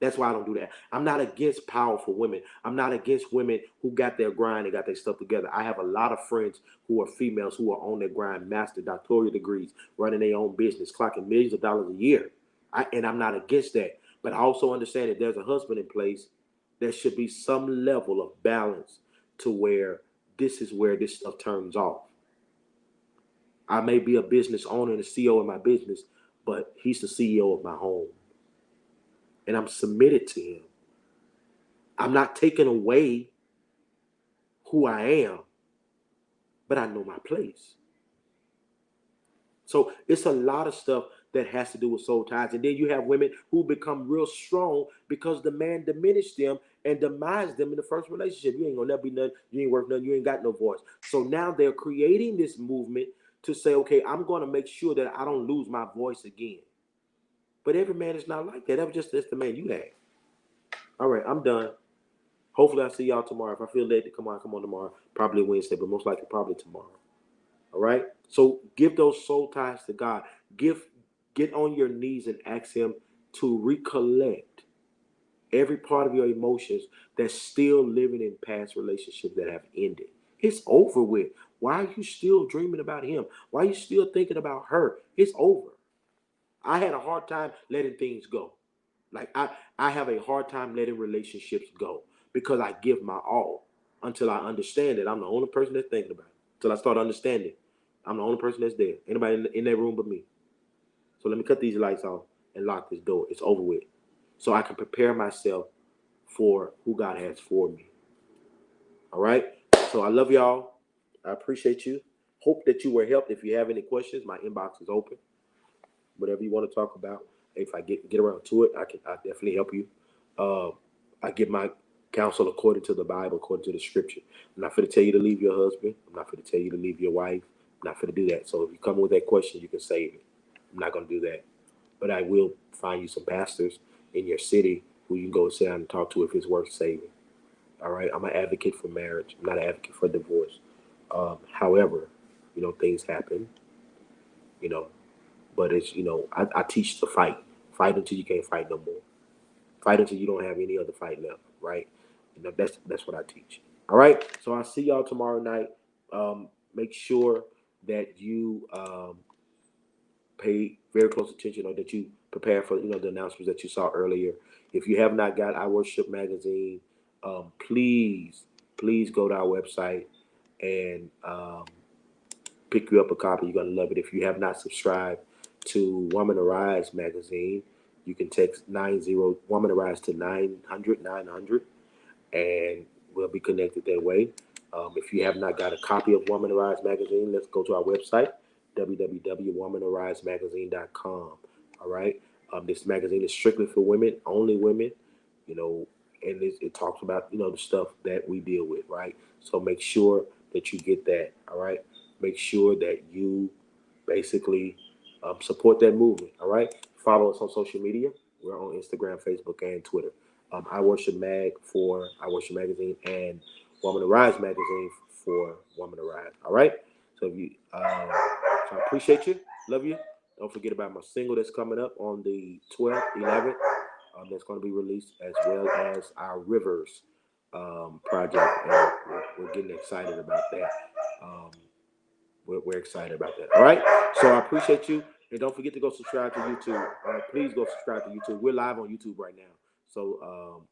That's why I don't do that. I'm not against powerful women. I'm not against women who got their grind and got their stuff together. I have a lot of friends who are females who are on their grind, master doctoral degrees, running their own business, clocking millions of dollars a year. And I'm not against that. But I also understand that there's a husband in place. There should be some level of balance to where this is where this stuff turns off. I may be a business owner and a CEO in my business, but he's the CEO of my home. And I'm submitted to him. I'm not taking away who I am, but I know my place. So it's a lot of stuff that has to do with soul ties. And then you have women who become real strong because the man diminished them and demised them in the first relationship. You ain't gonna never be nothing, you ain't worth nothing, you ain't got no voice. So now they're creating this movement to say, okay, I'm gonna make sure that I don't lose my voice again. But every man is not like that. That was just that's the man you had. All right, I'm done. Hopefully I see y'all tomorrow. If I feel late to come on tomorrow. Probably Wednesday, but most likely probably tomorrow. All right. So give those soul ties to God. Get on your knees and ask Him to recollect every part of your emotions that's still living in past relationships that have ended. It's over with. Why are you still dreaming about him? Why are you still thinking about her? It's over. I had a hard time letting things go. Like I have a hard time letting relationships go because I give my all until I understand it. I'm the only person that's thinking about it. Until I start understanding, I'm the only person that's there. Anybody in that room but me. So let me cut these lights off and lock this door. It's over with. So I can prepare myself for who God has for me. All right. So I love y'all. I appreciate you. Hope that you were helped. If you have any questions, my inbox is open. Whatever you want to talk about. If I get around to it, I definitely help you. Uh, I give my counsel according to the Bible, according to the Scripture. I'm not going to tell you to leave your husband. I'm not going to tell you to leave your wife. I'm not going to do that. So if you come with that question, you can save it. I'm not going to do that. But I will find you some pastors in your city who you can go sit down and talk to if it's worth saving. All right. I'm an advocate for marriage. I'm not an advocate for divorce. However, things happen. You know, but it's I teach to fight. Fight until you can't fight no more. Fight until you don't have any other fight left. Right. That's what I teach. All right. So I'll see y'all tomorrow night. Make sure that you pay very close attention or that you prepare for the announcements that you saw earlier. If you have not got I Worship magazine, please go to our website and pick you up a copy. You're gonna love it. If you have not subscribed to Woman Arise magazine, you can text 90 Woman Arise to 900 and we'll be connected that way. If you have not got a copy of Woman Arise magazine, let's go to our website, www.womanarisemagazine.com. All right. This magazine is strictly for women, only women. you know, and it talks about, you know, the stuff that we deal with, right? So make sure that you get that, all right? Make sure that you basically support that movement, all right? Follow us on social media. We're on Instagram, Facebook, and Twitter. I Worship Mag for I Worship Magazine and Woman to Rise Magazine for Woman to Rise, all right? So if you, so I appreciate you, love you. Don't forget about my single that's coming up on the 12th, 11th. That's going to be released, as well as our Rivers project. And we're getting excited about that. Um, we're excited about that. All right. So I appreciate you. And don't forget to go subscribe to YouTube. All right. Please go subscribe to YouTube. We're live on YouTube right now. So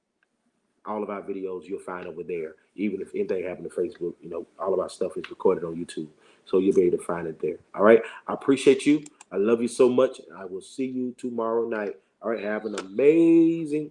all of our videos you'll find over there. Even if anything happened to Facebook, you know, all of our stuff is recorded on YouTube. So you'll be able to find it there. All right. I appreciate you. I love you so much. I will see you tomorrow night. All right. Have an amazing